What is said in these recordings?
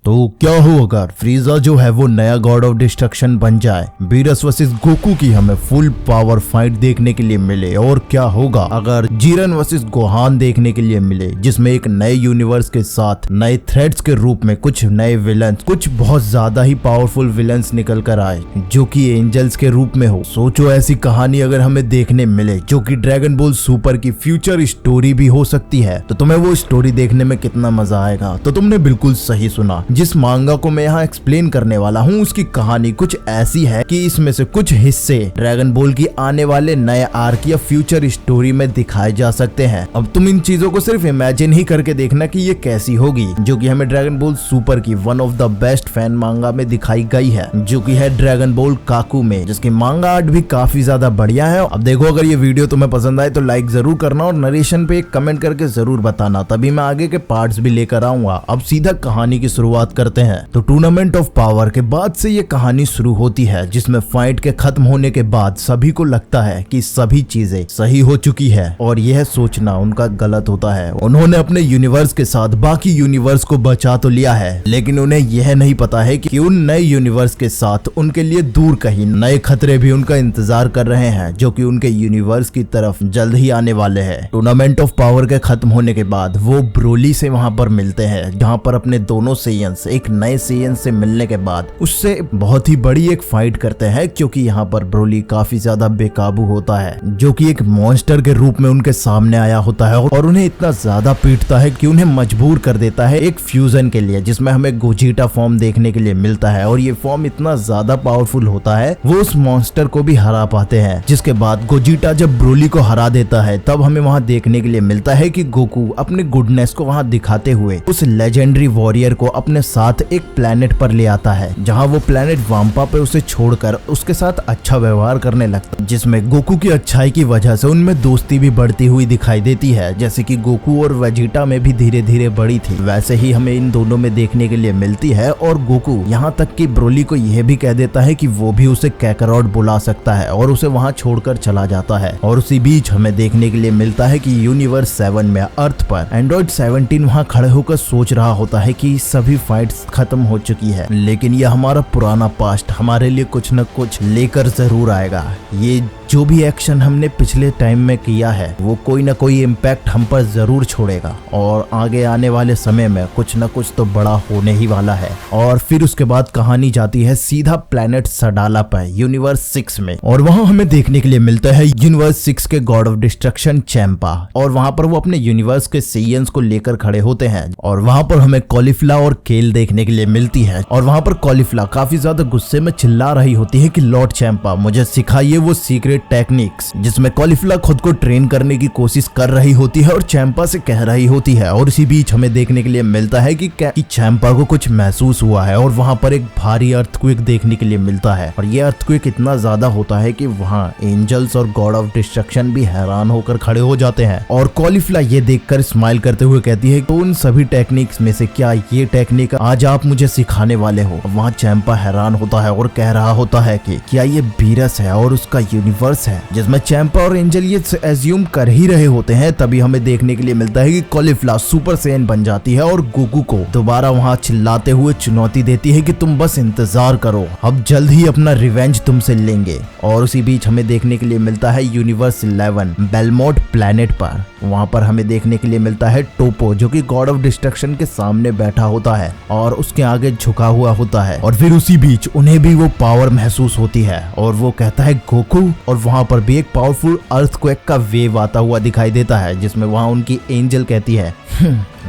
तो क्या हो अगर फ्रीजा जो है वो नया गॉड ऑफ डिस्ट्रक्शन बन जाए। बीरस वर्सेस गोकू की हमें फुल पावर फाइट देखने के लिए मिले। और क्या होगा अगर जीरन वर्सेस गोहान देखने के लिए मिले, जिसमें एक नए यूनिवर्स के साथ नए थ्रेड्स के रूप में कुछ नए विलन्स, कुछ बहुत ज्यादा ही पावरफुल विलन्स निकल कर आए जो कि एंजल्स के रूप में हो। सोचो ऐसी कहानी अगर हमें देखने मिले जो कि ड्रैगन बॉल सुपर की फ्यूचर स्टोरी भी हो सकती है, तो तुम्हें वो स्टोरी देखने में कितना मजा आएगा। तो तुमने बिल्कुल सही सुना। जिस मांगा को मैं यहाँ एक्सप्लेन करने वाला हूँ उसकी कहानी कुछ ऐसी है कि इसमें से कुछ हिस्से ड्रैगन बॉल की आने वाले नए आर्क या फ्यूचर स्टोरी में दिखाए जा सकते हैं। अब तुम इन चीजों को सिर्फ इमेजिन ही करके देखना कि ये कैसी होगी, जो कि हमें ड्रैगन बॉल सुपर की one of the best fan मांगा में दिखाई गई है, जो कि है ड्रैगन बॉल काकू में, जिसकी मांगा आर्ट भी काफी ज्यादा बढ़िया है। अब देखो अगर ये वीडियो तुम्हें पसंद आए तो लाइक जरूर करना और नरेशन पे एक कमेंट करके जरूर बताना, तभी मैं आगे के पार्ट्स भी लेकर आऊंगा। अब सीधा कहानी की शुरुआत करते हैं। तो टूर्नामेंट ऑफ पावर के बाद से ये कहानी शुरू होती है, जिसमें फाइट के खत्म होने के बाद सभी को लगता है कि सभी चीजें सही हो चुकी है और यह सोचना उनका गलत होता है। उन्होंने अपने यूनिवर्स के साथ बाकी यूनिवर्स को बचा तो लिया है, लेकिन उन्हें यह नहीं पता है कि उन नए यूनिवर्स के साथ उनके लिए दूर कहीं नए खतरे भी उनका इंतजार कर रहे हैं, जो कि उनके यूनिवर्स की तरफ जल्द ही आने वाले हैं। टूर्नामेंट ऑफ पावर के खत्म होने के बाद वो ब्रोली से वहां पर मिलते हैं, जहां पर अपने दोनों सेयंस एक नए सेयंस से मिलने के बाद उससे बहुत ही बड़ी एक फाइट करते हैं, क्योंकि यहाँ पर ब्रोली काफी ज्यादा बेकाबू होता है, जो कि एक मॉन्स्टर के रूप में उनके सामने आया होता है और उन्हें इतना ज्यादा पीटता है कि उन्हें मजबूर कर देता है एक फ्यूजन के लिए, जिसमें हमें गोजीटा फॉर्म देखने के लिए मिलता है। और ये फॉर्म इतना ज्यादा पावरफुल होता है वो उस मॉन्स्टर को भी हरा पाते हैं। जिसके बाद गोजीटा जब ब्रोली को हरा देता है तब हमें वहाँ देखने के लिए मिलता है कि गोकू अपने गुडनेस को वहाँ दिखाते हुए उस लेजेंडरी वॉरियर को अपने साथ एक प्लेनेट पर ले आता है, जहाँ वो प्लेनेट वाम्पा पे उसे छोड़कर उसके साथ अच्छा व्यवहार करने लगता है, जिसमें गोकू की अच्छाई की वजह से उनमें दोस्ती भी बढ़ती हुई दिखाई देती है, जैसे कि गोकू और वेजिटा में भी धीरे धीरे बढ़ी थी, वैसे ही हमें इन दोनों में देखने के लिए मिलती है। और गोकू यहाँ तक कि ब्रोली को यह भी कह देता है कि वो भी उसे कैकरॉट बुला सकता है और उसे वहाँ छोड़कर चला जाता है। और उसी बीच हमें देखने के लिए मिलता है कि यूनिवर्स 7 में अर्थ पर एंड्रॉइड 17 वहाँ खड़े होकर सोच रहा होता है कि सभी फाइट्स खत्म हो चुकी है, लेकिन यह हमारा पुराना पास्ट हमारे लिए कुछ न कुछ लेकर जरूर आएगा। ये जो भी एक्शन हमने पिछले टाइम में किया है वो कोई ना कोई इम्पैक्ट हम पर जरूर छोड़ेगा और आगे आने वाले समय में कुछ न कुछ तो बड़ा होने ही वाला है। और फिर उसके बाद कहानी जाती है सीधा प्लेनेट सडाला पर यूनिवर्स 6 में, और वहां हमें देखने के लिए मिलता है यूनिवर्स 6 के गॉड ऑफ डिस्ट्रक्शन चैंपा। और वहां पर वो अपने यूनिवर्स के सेयंस को लेकर खड़े होते हैं और वहां पर हमें कॉलीफ्ला और केल देखने के लिए मिलती है। और वहां पर कॉलीफ्ला काफी ज्यादा गुस्से में चिल्ला रही होती है कि लॉर्ड चैंपा मुझे सिखाइए वो सीक्रेट टेक्निक्स, जिसमें कॉलीफ्ला खुद को ट्रेन करने की कोशिश कर रही होती है और चैंपा से कह रही होती है। और इसी बीच हमें देखने के लिए मिलता है कि चैंपा को कुछ महसूस हुआ है और वहां पर एक भारी अर्थक्वेक देखने के लिए मिलता है। और यह अर्थक्वेक इतना ज्यादा होता है कि वहां एंजल्स और गॉड ऑफ डिस्ट्रक्शन भी हैरान होकर खड़े हो जाते हैं। और कॉलीफ्ला ये देखकर स्माइल करते हुए कहती है तो उन सभी टेक्निक्स में से क्या ये टेक्निक आज आप मुझे सिखाने वाले हो? वहाँ चैंपा हैरान होता है और कह रहा होता है कि क्या ये बीरस है और उसका यूनिवर्स है, जिसमें चैंपा और एंजल ये एज्यूम कर ही रहे होते हैं। तभी हमें देखने के लिए मिलता है कि कॉलीफ्ला सुपर सैयन बन जाती है और गोकू को दोबारा वहां चिल्लाते हुए चुनौती देती है कि तुम बस इंतजार करो, अब जल्द ही अपना रिवेंज तुमसे लेंगे। और उसी बीच हमें देखने के लिए मिलता है यूनिवर्स 11 बेलमोट प्लेनेट पर। वहां पर हमें देखने के लिए मिलता है टोपो, जो कि गॉड ऑफ डिस्ट्रक्शन के सामने बैठा होता है और उसके आगे झुका हुआ होता है। और फिर उसी बीच उन्हें भी वो पावर महसूस होती है और वो कहता है गोकू, और वहां पर भी एक पावरफुल अर्थक्वेक का वेव आता हुआ दिखाई देता है, जिसमें वहां उनकी एंजल कहती है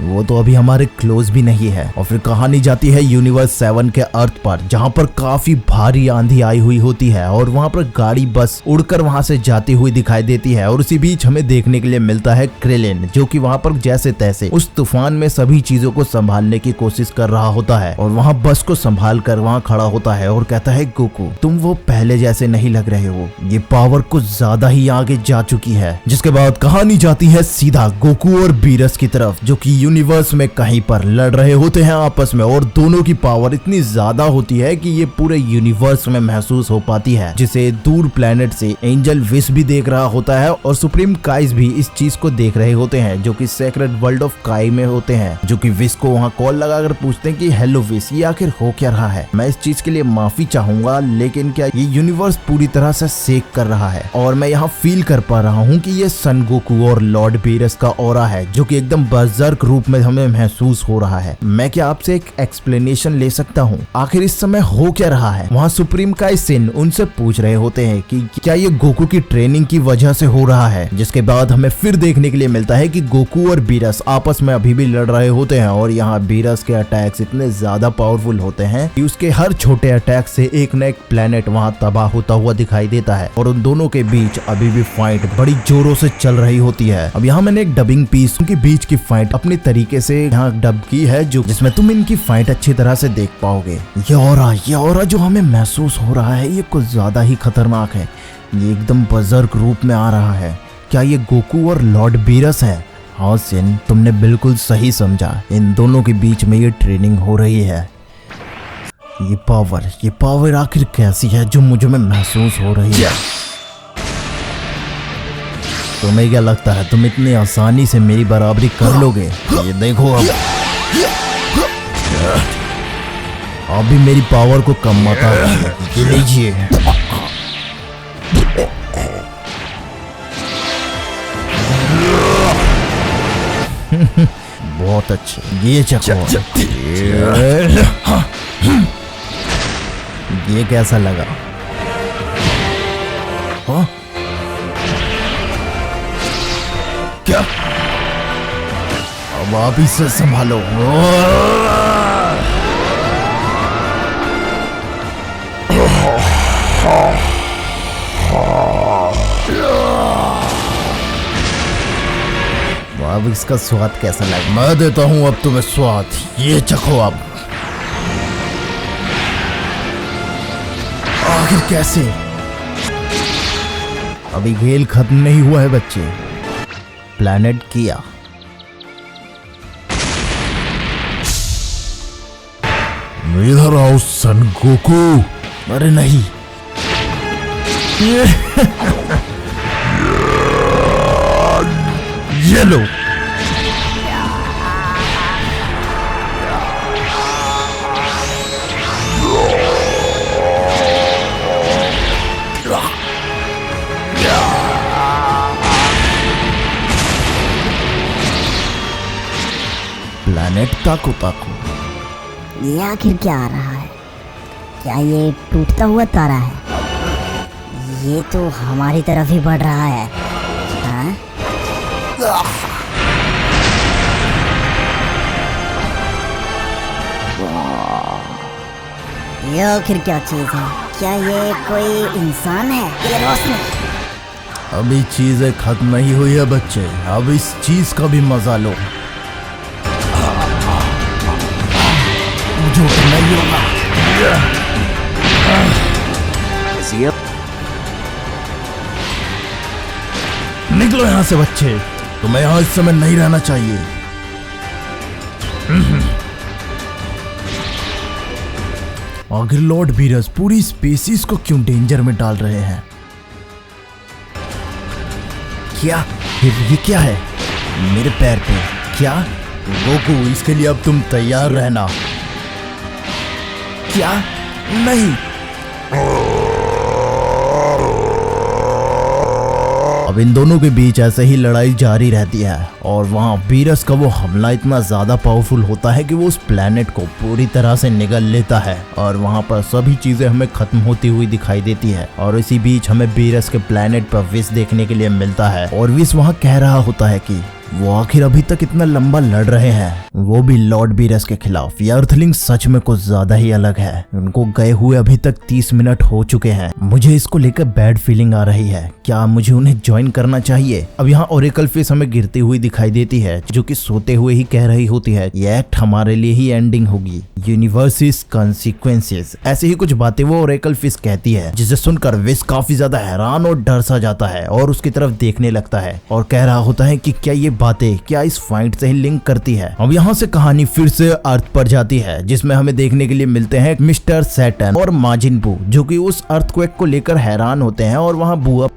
वो तो अभी हमारे क्लोज भी नहीं है। और फिर कहानी जाती है यूनिवर्स 7 के अर्थ पर, जहां पर काफी भारी आंधी आई हुई होती है और वहां पर गाड़ी बस उड़कर वहां से जाती हुई दिखाई देती है। और उसी बीच हमें देखने के लिए मिलता है क्रेलिन, जो कि वहां पर जैसे तैसे उस तूफान में सभी चीजों को संभालने की कोशिश कर रहा होता है और वहां बस को संभाल कर वहां खड़ा होता है और कहता है गोकू तुम वो पहले जैसे नहीं लग रहे हो, ये पावर कुछ ज्यादा ही आगे जा चुकी है। जिसके बाद कहानी जाती है सीधा गोकू और बीरस की तरफ, जो कि यूनिवर्स में कहीं पर लड़ रहे होते हैं आपस में, और दोनों की पावर इतनी ज्यादा होती है कि ये पूरे यूनिवर्स में महसूस हो पाती है, जिसे दूर प्लेनेट से एंजल विश भी देख रहा होता है और सुप्रीम काइज भी इस चीज को देख रहे होते हैं, जो कि सेक्रेट वर्ल्ड ऑफ काई में होते हैं, जो कि विश को वहाँ कॉल लगाकर पूछते हैं कि हेलो विश, ये आखिर हो क्या रहा है। मैं इस चीज के लिए माफी चाहूंगा, लेकिन क्या ये यूनिवर्स पूरी तरह से सेक कर रहा है और मैं यहाँ फील कर पा रहा हूँ कि ये सन गोकू और लॉर्ड बीरस का ऑरा है, जो कि एकदम बर्जर्क रूप में हमें महसूस हो रहा है। मैं क्या आपसे एक एक्सप्लेनेशन ले सकता हूँ, आखिर इस समय हो क्या रहा है? वहाँ सुप्रीम काई सिन उनसे पूछ रहे होते हैं कि क्या ये गोकू की ट्रेनिंग की वजह से हो रहा है, जिसके बाद हमें फिर देखने के लिए मिलता है कि गोकू और बीरस आपस में अभी भी लड़ रहे होते हैं और यहाँ बीरस के अटैक्स इतने ज्यादा पावरफुल होते हैं कि उसके हर छोटे अटैक से एक न एक प्लेनेट वहाँ तबाह होता हुआ दिखाई देता है और उन दोनों के बीच अभी भी फाइट बड़ी जोरों से चल रही होती है। अब यहाँ मैंने एक डबिंग पीस उनके बीच की फाइट अपने तरीके से यहाँ डब की है, जो जिसमें तुम इनकी फाइट अच्छी तरह से देख पाओगे। ये ऑरा जो हमें महसूस हो रहा है ये कुछ ज्यादा ही खतरनाक है, ये एकदम बर्जर्क रूप में आ रहा है। क्या ये गोकू और लॉर्ड बीरस है? हाँ सिन, तुमने बिल्कुल सही समझा, इन दोनों के बीच में ये ट्रेनिंग हो रही है। ये पावर आखिर कैसी है जो मुझे में महसूस हो रही है? तुम्हें क्या लगता है तुम इतनी आसानी से मेरी बराबरी कर लोगे? ये देखो अब भी मेरी पावर को कम मत लीजिए। बहुत अच्छे, ये चखो। ये कैसा लगा? हाँ? क्या? अब आप इसे संभालो। अब इसका स्वाद कैसा लगा? मैं देता हूं अब तुम्हें स्वाद, ये चखो। अब आखिर कैसे? अभी खेल खत्म नहीं हुआ है बच्चे। प्लैनेट किया इधर आओ सन गोकू। अरे नहीं ये लो। प्लैनेट ताको ताको। ये आखिर क्या आ रहा है? क्या ये टूटता हुआ तारा है? ये तो हमारी तरफ ही बढ़ रहा है। हाँ? ये आखिर क्या चीज है? क्या ये कोई इंसान है? ये रोशनी। अभी चीजें खत्म नहीं हुई है बच्चे, अब इस चीज का भी मजा लो। मुझे नहीं होगा। निकलो यहाँ से बच्चे, तुम्हें यहाँ इस समय नहीं रहना चाहिए। आखिर लॉर्ड बीरस पूरी स्पीसीज को क्यों डेंजर में डाल रहे हैं? क्या ये क्या है मेरे पैर पे? क्या गोकू, इसके लिए अब तुम तैयार रहना। क्या? नहीं। अब इन दोनों के बीच ऐसे ही लड़ाई जारी रहती है और वहाँ बीरस का वो हमला इतना ज्यादा पावरफुल होता है कि वो उस प्लेनेट को पूरी तरह से निगल लेता है और वहाँ पर सभी चीजें हमें खत्म होती हुई दिखाई देती है। और इसी बीच हमें बीरस के प्लेनेट पर विश देखने के लिए मिलता है और विश वहाँ कह रहा होता है कि वो आखिर अभी तक इतना लंबा लड़ रहे हैं, वो भी लॉर्ड बीरस के खिलाफ। ये अर्थलिंग सच में कुछ ज्यादा ही अलग है। उनको गए हुए अभी तक 30 मिनट हो चुके हैं। मुझे इसको लेकर बैड फीलिंग आ रही है। क्या मुझे उन्हें ज्वाइन करना चाहिए? अब यहाँ ओरेकल फिश हमें गिरती हुई दिखाई देती है, जो कि सोते हुए ही कह रही होती है ये एक्ट हमारे लिए ही एंडिंग होगी। यूनिवर्सिस कॉन्सिक्वेंसेस, ऐसे ही कुछ बातें वो ओरेकल फिश कहती है, जिसे सुनकर विश काफी ज्यादा हैरान और डर सा जाता है और उसकी तरफ देखने लगता है और कह रहा होता है कि क्या ये बातें क्या इस फाइट से ही लिंक करती है। अब यहाँ से कहानी फिर से अर्थ पर जाती है, जिसमें हमें देखने के लिए मिलते हैं मिस्टर सैटर्न और माजिन बू, जो कि उस अर्थक्वेक को लेकर हैरान होते हैं। और वहाँ बुआ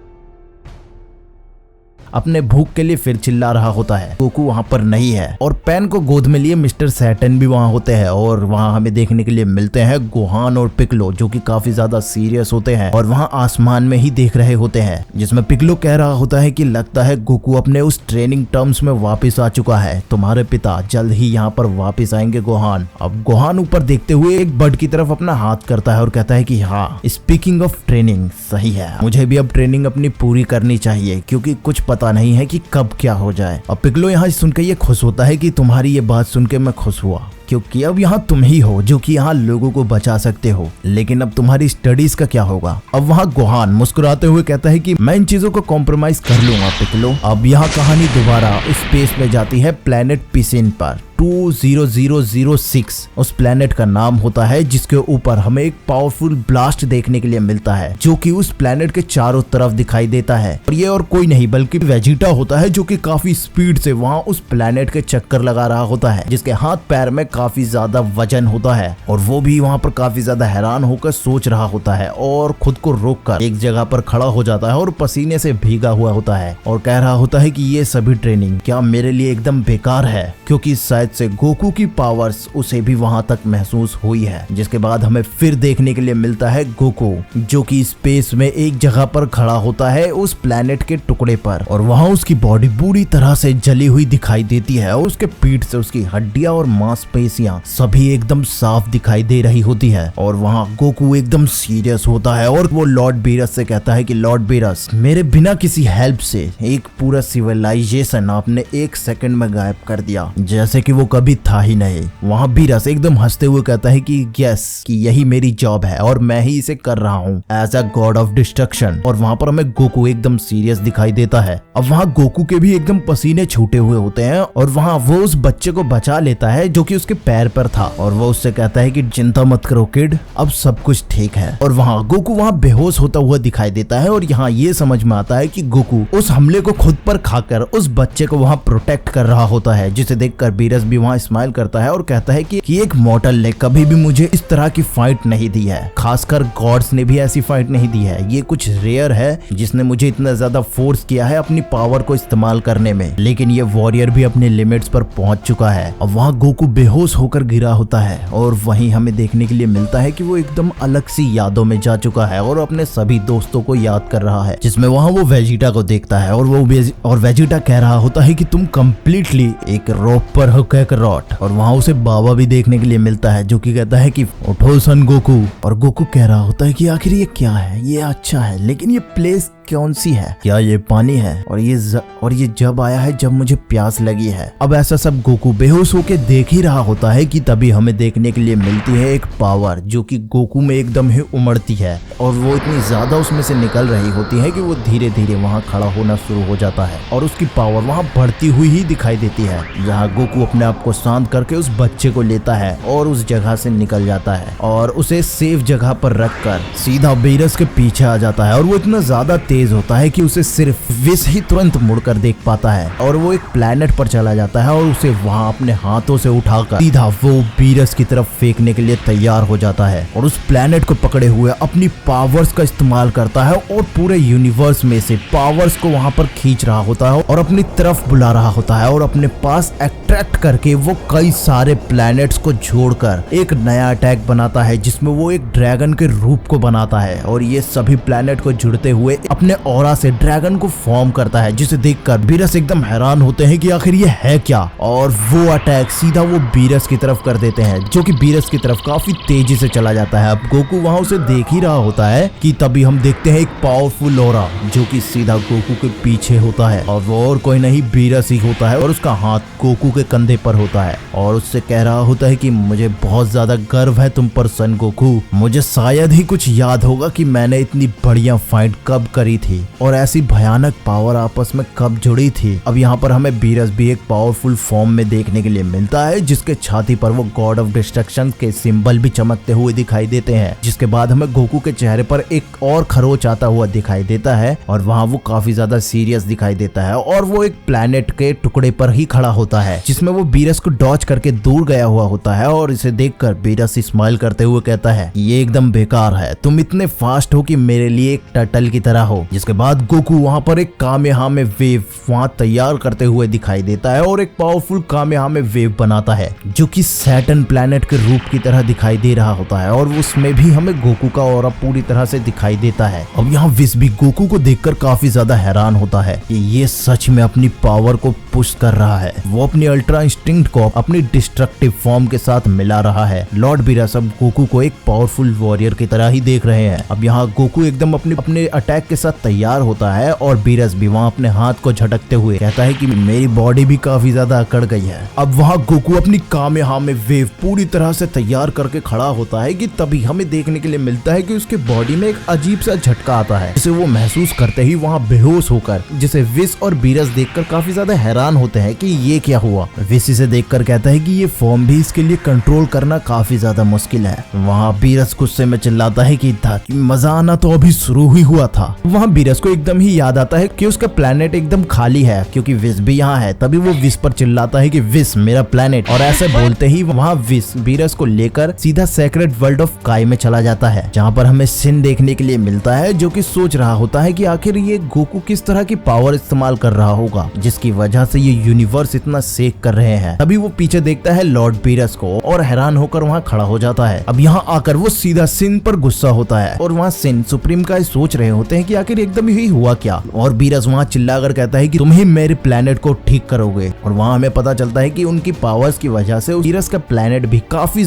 अपने भूख के लिए फिर चिल्ला रहा होता है। गोकू वहाँ पर नहीं है और पेन को गोद में लिए मिस्टर सैटर्न भी वहाँ होते हैं। और वहाँ हमें देखने के लिए मिलते हैं गोहान और पिकलो, जो कि काफी ज्यादा सीरियस होते हैं और वहाँ आसमान में ही देख रहे होते हैं, जिसमें पिकलो कह रहा होता है कि लगता है गोकू अपने उस ट्रेनिंग टर्म्स में वापस आ चुका है, तुम्हारे पिता जल्द ही यहाँ पर वापस आएंगे गोहान। अब गोहान ऊपर देखते हुए एक बर्ड की तरफ अपना हाथ करता है और कहता है कि हाँ, स्पीकिंग ऑफ ट्रेनिंग, सही है, मुझे भी अब ट्रेनिंग अपनी पूरी करनी चाहिए, क्योंकि कुछ पता नहीं है कि कब क्या हो जाए। अब पिकलो यहाँ सुनकर ये खुश होता है कि तुम्हारी ये बात सुन के मैं खुश हुआ, क्योंकि अब यहाँ तुम ही हो जो कि यहाँ लोगों को बचा सकते हो, लेकिन अब तुम्हारी स्टडीज का क्या होगा। अब वहाँ गोहान मुस्कुराते हुए कहता है कि मैं इन चीजों को कॉम्प्रोमाइज कर लूंगा पिकलो। अब यहाँ कहानी दोबारा स्पेस में जाती है प्लेनेट पिसिन पर। 20006 उस प्लेनेट का नाम होता है, जिसके ऊपर हमें एक पावरफुल ब्लास्ट देखने के लिए मिलता है, जो कि उस प्लेनेट के चारों तरफ दिखाई देता है। और ये और कोई नहीं बल्कि वेजिटा होता है, जो कि काफी स्पीड से वहाँ उस प्लेनेट के चक्कर लगा रहा होता है, जिसके हाथ पैर में काफी ज्यादा वजन होता है। और वो भी वहाँ पर काफी ज्यादा हैरान होकर सोच रहा होता है और खुद को रोककर एक जगह पर खड़ा हो जाता है और पसीने से भीगा हुआ होता है और कह रहा होता है कि ये सभी ट्रेनिंग क्या मेरे लिए एकदम बेकार है, क्योंकि शायद से गोकू की पावर्स उसे भी वहां तक महसूस हुई है। जिसके बाद हमें फिर देखने के लिए मिलता है गोकू, जो कि स्पेस में एक जगह पर खड़ा होता है उस प्लेनेट के टुकड़े पर, और वहां उसकी बॉडी बुरी तरह से जली हुई दिखाई देती है और उसके पीठ से उसकी हड्डियां और मांसपेशियां सभी एकदम साफ दिखाई दे रही होती है। और वहां गोकू एकदम सीरियस होता है और वो लॉर्ड बीरस से कहता है कि लॉर्ड बीरस, मेरे बिना किसी हेल्प से एक पूरा सिविलाइजेशन आपने 1 सेकंड में गायब कर दिया, जैसे कि वो कभी था ही नहीं। वहाँ बीरस एकदम हंसते हुए कहता है कि यस, कि यही मेरी जॉब है और मैं ही इसे कर रहा हूँ as a god of destruction. और वहाँ पर हमें गोकू एकदम सीरियस दिखाई देता है। अब वहाँ गोकू के भी एकदम पसीने छूटे हुए होते हैं और वहाँ वो उस बच्चे को बचा लेता है जो कि उसके पैर पर था, और वो उससे कहता है कि चिंता मत करो किड, अब सब कुछ ठीक है। और वहाँ गोकू वहाँ बेहोश होता हुआ दिखाई देता है और यहाँ ये समझ में आता है कि गोकू उस हमले को खुद पर खाकर उस बच्चे को वहाँ प्रोटेक्ट कर रहा होता है, जिसे देखकर बीरस भी वहाँ स्माइल करता है और कहता है कि एक मॉर्टल ने कभी भी मुझे इस तरह की फाइट नहीं दी है, खासकर गॉड्स ने भी ऐसी फाइट नहीं दी है। ये कुछ रेयर है जिसने मुझे इतना ज्यादा फोर्स किया है अपनी पावर को इस्तेमाल करने में, लेकिन ये वॉरियर भी अपने लिमिट्स पर पहुंच चुका है। अब वहाँ गोकू बेहोश होकर गिरा होता है और वहीं हमें देखने के लिए मिलता है कि वो एकदम अलग सी यादों में जा चुका है और अपने सभी दोस्तों को याद कर रहा है, जिसमें वहाँ वो वेजिटा को देखता है और वेजिटा कह रहा होता है कि तुम कम्प्लीटली एक रोप पर हो कैकरॉट। और वहाँ उसे बाबा भी देखने के लिए मिलता है, जो कि कहता है कि उठो सन गोकू। और गोकू कह रहा होता है कि आखिर ये क्या है, ये अच्छा है, लेकिन ये प्लेस कौन सी है, क्या ये पानी है, और ये जब आया है जब मुझे प्यास लगी है। अब ऐसा सब गोकू बेहोश होके देख ही रहा होता है कि तभी हमें देखने के लिए मिलती है एक पावर, जो कि गोकू में एकदम ही उमड़ती है और वो इतनी ज्यादा उसमें से निकल रही होती है कि वो धीरे धीरे वहाँ खड़ा होना शुरू हो जाता है और उसकी पावर वहाँ बढ़ती हुई ही दिखाई देती है, जहाँ गोकू अपने आप को शांत करके उस बच्चे को लेता है और उस जगह से निकल जाता है और उसे सेफ जगह पर रखकर सीधा बीरस के पीछे आ जाता है। और वो इतना ज्यादा तेज होता है कि उसे सिर्फ विस ही तुरंत मुड़कर देख पाता है और वो एक प्लेनेट पर चला जाता है और उसे वहाँ अपने हाथों से उठाकर सीधा वो बीरस की तरफ फेंकने के लिए तैयार हो जाता है और उस प्लेनेट को पकड़े हुए अपनी पावर्स का इस्तेमाल करता है और पूरे यूनिवर्स में से पावर्स को वहाँ पर खींच रहा होता है और अपनी तरफ बुला रहा होता है और अपने पास अट्रैक्ट करके वो कई सारे प्लैनेट्स को जोड़कर एक नया अटैक बनाता है, जिसमें वो एक ड्रैगन के रूप को बनाता है और ये सभी प्लैनेट को जुड़ते हुए अपने ऑरा से ड्रैगन को फॉर्म करता है, जिसे देखकर बीरस एकदम हैरान होते हैं कि आखिर ये है क्या। और वो अटैक सीधा वो बीरस की तरफ कर देते हैं, जो कि बीरस की तरफ काफी तेजी से चला जाता है। अब गोकू वहाँ उसे देख ही रहा होता है कि तभी हम देखते हैं एक पावरफुल ऑरा जो कि सीधा गोकू के पीछे होता है और वो और कोई नहीं बीरस ही होता है और उसका हाथ गोकू के कंधे पर होता है और उससे कह रहा होता है कि मुझे बहुत ज्यादा गर्व है तुम पर सन गोकू, मुझे शायद ही कुछ याद होगा कि मैंने इतनी बढ़िया फाइट कब करी करी थी और ऐसी भयानक पावर आपस में कब जुड़ी थी। अब यहाँ पर हमें बीरस भी एक पावरफुल फॉर्म में देखने के लिए मिलता है, जिसके छाती पर वो गॉड ऑफ डिस्ट्रक्शन के सिंबल भी चमकते हुए दिखाई देते हैं। जिसके बाद हमें गोकू के चेहरे पर एक और खरोच आता हुआ दिखाई देता है और वहाँ वो काफी ज्यादा सीरियस दिखाई देता है और वो एक प्लेनेट के टुकड़े पर ही खड़ा होता है, जिसमें वो बीरस को डॉज करके दूर गया हुआ होता है। और इसे देखकर बीरस स्माइल करते हुए कहता है, ये एकदम बेकार है, तुम इतने फास्ट हो कि मेरे लिए एक टर्टल की तरह हो। जिसके बाद गोकू वहाँ पर एक कामेहामे वेव वहाँ तैयार करते हुए दिखाई देता है और एक पावरफुल कामेहामे वेव बनाता है, जो कि सैटर्न प्लेनेट के रूप की तरह दिखाई दे रहा होता है और उसमें भी हमें गोकू का ऑरा पूरी तरह से दिखाई देता है। अब यहाँ विस भी गोकू को देखकर काफी ज्यादा हैरान होता है कि ये सच में अपनी पावर को पुश कर रहा है। वो अपनी अल्ट्रा इंस्टिंक्ट को अपनी डिस्ट्रक्टिव फॉर्म के साथ मिला रहा है। लॉर्ड बीरस अब गोकू को एक पावरफुल वॉरियर की तरह ही देख रहे हैं। अब यहाँ गोकू एकदम अपने अटैक के साथ तैयार होता है और बीरस भी वहाँ अपने हाथ को झटकते हुए कहता है कि मेरी बॉडी भी काफी ज्यादा अकड़ गई है। अब वहाँ गोकू अपनी कामेहामे वेव पूरी तरह से तैयार करके खड़ा होता है कि तभी हमें देखने के लिए मिलता है कि उसके बॉडी में एक अजीब सा झटका आता है, जिसे वो महसूस करते ही वहाँ बेहोश होकर, जिसे विस और बीरस देखकर काफी ज्यादा हैरान होते हैं कि ये क्या हुआ। विस इसे देखकर कहता है कि ये फॉर्म भी इसके लिए कंट्रोल करना काफी ज्यादा मुश्किल है। वहाँ बीरस गुस्से में चिल्लाता है कि मजा आना तो अभी शुरू ही हुआ था। वहाँ बीरस को एकदम ही याद आता है कि उसका प्लेनेट एकदम खाली है क्योंकि विस भी यहाँ है। तभी वो विस पर चिल्लाता है कि विस मेरा प्लेनेट, और ऐसे बोलते ही वहाँ विस बीरस को लेकर सीधा सेक्रेट वर्ल्ड ऑफ काई में चला जाता है, जहाँ पर हमें सिन देखने के लिए मिलता है, जो कि सोच रहा होता है कि आखिर ये गोकू किस तरह की पावर इस्तेमाल कर रहा होगा जिसकी वजह से ये यूनिवर्स इतना सेक कर रहे हैं। तभी वो पीछे देखता है लॉर्ड बीरस को और हैरान होकर वहाँ खड़ा हो जाता है। अब यहाँ आकर वो सीधा सिन पर गुस्सा होता है और वहाँ सिन सुप्रीम का सोच रहे होते हैं कि आखिर एकदम ही हुआ क्या, और बीरस वहाँ चिल्लाकर कहता है कि तुम ही मेरे प्लेनेट को ठीक करोगे। और वहाँ हमें पता चलता है कि उनकी पावर्स की वजह से बीरस का प्लेनेट भी काफी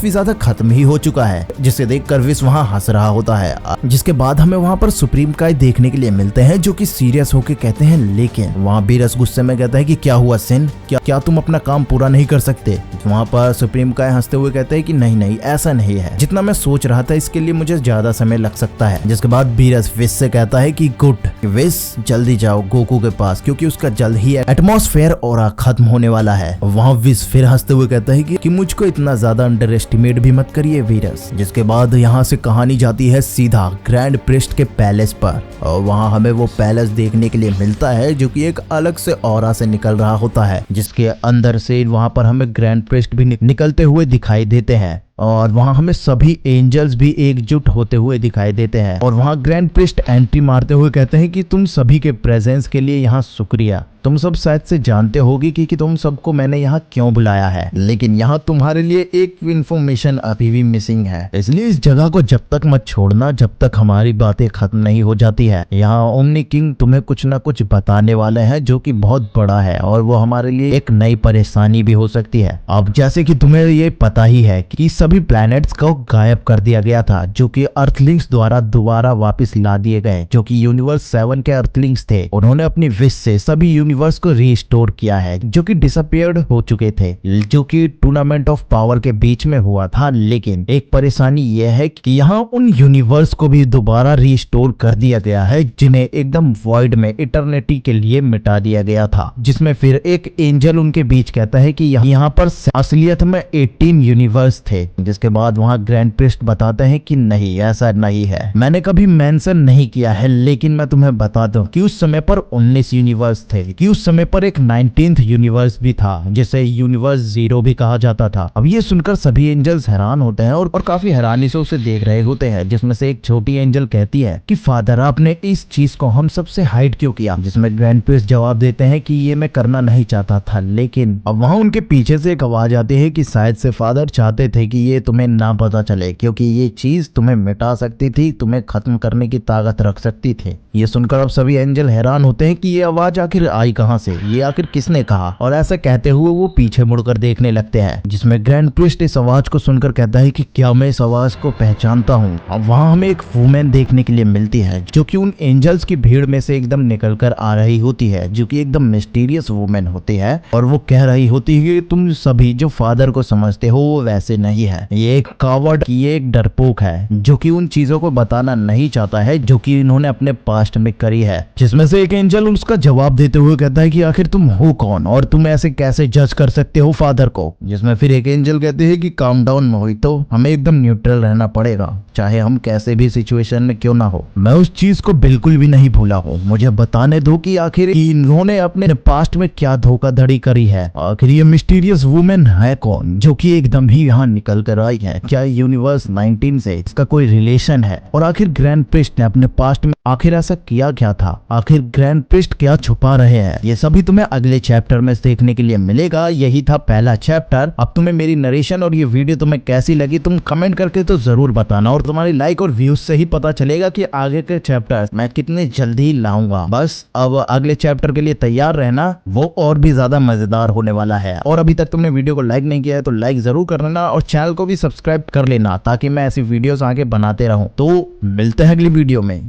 ज्यादा खत्म ही हो चुका है, जिसे देखकर विस वहाँ हंस रहा होता है। जिसके बाद हमें वहाँ पर सुप्रीम काय देखने के लिए मिलते हैं, जो कि सीरियस होके कहते हैं, लेकिन वहाँ बीरस गुस्से में कहता है कि क्या हुआ सिन, क्या तुम अपना काम पूरा नहीं कर सकते। वहाँ पर सुप्रीम काय हंसते हुए कहते हैं कि नहीं ऐसा नहीं है, जितना मैं सोच रहा था इसके लिए मुझे ज्यादा समय लग सकता है। जिसके बाद बीरस विस से कहता है कि गुड विस, जल्दी जाओ गोकू के पास क्योंकि उसका जल्द ही एटमॉस्फेयर ऑरा खत्म होने वाला है। वहाँ विस फिर हंसते हुए कहता है कि मुझको इतना ज्यादा अंडर एस्टिमेट भी मत करिए बीरस। जिसके बाद यहाँ से कहानी जाती है सीधा ग्रैंड प्रिस्ट के पैलेस पर और वहाँ हमें वो पैलेस देखने के लिए मिलता है, जो कि एक अलग से ऑरा से निकल रहा होता है, जिसके अंदर से वहाँ पर हमें ग्रैंड प्रिस्ट भी निकलते हुए दिखाई देते हैं और वहाँ हमें सभी एंजल्स भी एकजुट होते हुए दिखाई देते हैं। और वहाँ ग्रैंड प्रिस्ट एंट्री मारते हुए कहते हैं कि तुम सभी के प्रेजेंस के लिए यहाँ शुक्रिया। तुम सब शायद से जानते होगी कि तुम सबको मैंने यहाँ क्यों बुलाया है, लेकिन यहाँ तुम्हारे लिए एक इन्फॉर्मेशन अभी भी मिसिंग है, इसलिए इस जगह को जब तक मत छोड़ना जब तक हमारी बातें खत्म नहीं हो जाती है। यहाँ ओमनी किंग तुम्हें कुछ न कुछ बताने वाले हैं जो कि बहुत बड़ा है और वो हमारे लिए एक नई परेशानी भी हो सकती है। अब जैसे कि तुम्हें ये पता ही है कि सभी प्लैनेट्स को गायब कर दिया गया था, जो कि अर्थलिंक्स द्वारा दोबारा वापस ला दिए गए, जो कि यूनिवर्स 7 के अर्थलिंक्स थे। उन्होंने अपनी विश से सभी यूनिवर्स को रिस्टोर किया है जो कि डिसअपियर्ड हो चुके थे, जो कि टूर्नामेंट ऑफ पावर के बीच में हुआ था। लेकिन एक परेशानी यह है कि यहाँ उन यूनिवर्स को भी दोबारा रिस्टोर कर दिया गया है जिन्हें एकदम वॉइड में इटर्निटी के लिए मिटा दिया गया था। जिसमें फिर एक एंजल उनके बीच कहता है कि यहाँ पर असलियत में 18 यूनिवर्स थे। जिसके बाद वहाँ ग्रैंड प्रिस्ट बताते हैं कि नहीं, ऐसा नहीं है, मैंने कभी मेंशन नहीं किया है, लेकिन मैं तुम्हें बता दूं कि उस समय पर 19 यूनिवर्स थे, कि उस समय पर एक 19th यूनिवर्स भी था जिसे यूनिवर्स 0 भी कहा जाता था। अब ये सुनकर सभी एंजल्स हैरान होते हैं और काफी हैरानी से उसे देख रहे होते हैं, जिसमें से एक छोटी एंजल कहती है कि फादर आपने इस चीज को हम सबसे हाइड क्यों किया। जिसमें ग्रैंड प्रिस्ट जवाब देते हैं कि ये मैं करना नहीं चाहता था, लेकिन अब वहाँ उनके पीछे से एक आवाज आती है कि शायद से फादर चाहते थे कि ये तुम्हें ना पता चले, क्योंकि ये चीज तुम्हें मिटा सकती थी, तुम्हें खत्म करने की ताकत रख सकती थी। ये सुनकर अब सभी एंजल हैरान होते हैं कि ये आवाज आखिर आई आई कहाँ से, ये आखिर किसने कहा। और ऐसा कहते हुए वो पीछे मुड़कर देखने लगते हैं, जिसमें ग्रैंड प्रिस्ट इस आवाज को सुनकर कहता है कि क्या मैं इस आवाज को पहचानता हूँ। अब वहाँ हमें एक वुमेन देखने के लिए मिलती है जो कि उन एंजल्स की भीड़ में से एकदम निकल कर आ रही होती है, जो कि एकदम मिस्टीरियस वुमेन होती है। और वो कह रही होती है कि तुम सभी जो फादर को समझते हो वो वैसे नहीं है, ये एक कावर्ड, ये एक डरपोक है जो कि उन चीजों को बताना नहीं चाहता है जो कि इन्होंने अपने पास्ट में करी है। जिसमें से एक एंजल उसका जवाब देते हुए कहता है कि आखिर तुम हो कौन और तुम ऐसे कैसे जज कर सकते हो फादर को। जिसमें फिर एक एंजल कहते हैं कि काम डाउन मोहितो, हमें एकदम न्यूट्रल रहना पड़ेगा, चाहे हम कैसे भी सिचुएशन में क्यों ना हो। मैं उस चीज को बिल्कुल भी नहीं भूला हूँ, मुझे बताने दो कि आखिर इन्होंने अपने पास्ट में क्या धोखाधड़ी करी है। आखिर ये मिस्टीरियस वुमेन है कौन जो कि एकदम ही यहाँ निकल कर आई है, क्या यूनिवर्स 19 से इसका कोई रिलेशन है। और आखिर ग्रैंड प्रिस्ट ने अपने पास्ट में आखिर ऐसा किया क्या था, आखिर ग्रैंड प्रिस्ट क्या छुपा रहे हैं, ये सभी तुम्हें अगले चैप्टर में देखने के लिए मिलेगा। यही था पहला चैप्टर। अब तुम्हें मेरी नरेशन और ये वीडियो तुम्हें कैसी लगी तुम कमेंट करके तो जरूर बताना, और तुम्हारी लाइक और व्यूज से ही पता चलेगा कि आगे के चैप्टर मैं कितने जल्दी लाऊंगा। बस अब अगले चैप्टर के लिए तैयार रहना, वो और भी ज्यादा मजेदार होने वाला है। और अभी तक तुमने वीडियो को लाइक नहीं किया है तो लाइक जरूर कर लेना और चैनल को भी सब्सक्राइब कर लेना ताकि मैं ऐसी वीडियोस आगे बनाते रहूं। तो मिलते हैं अगली वीडियो में।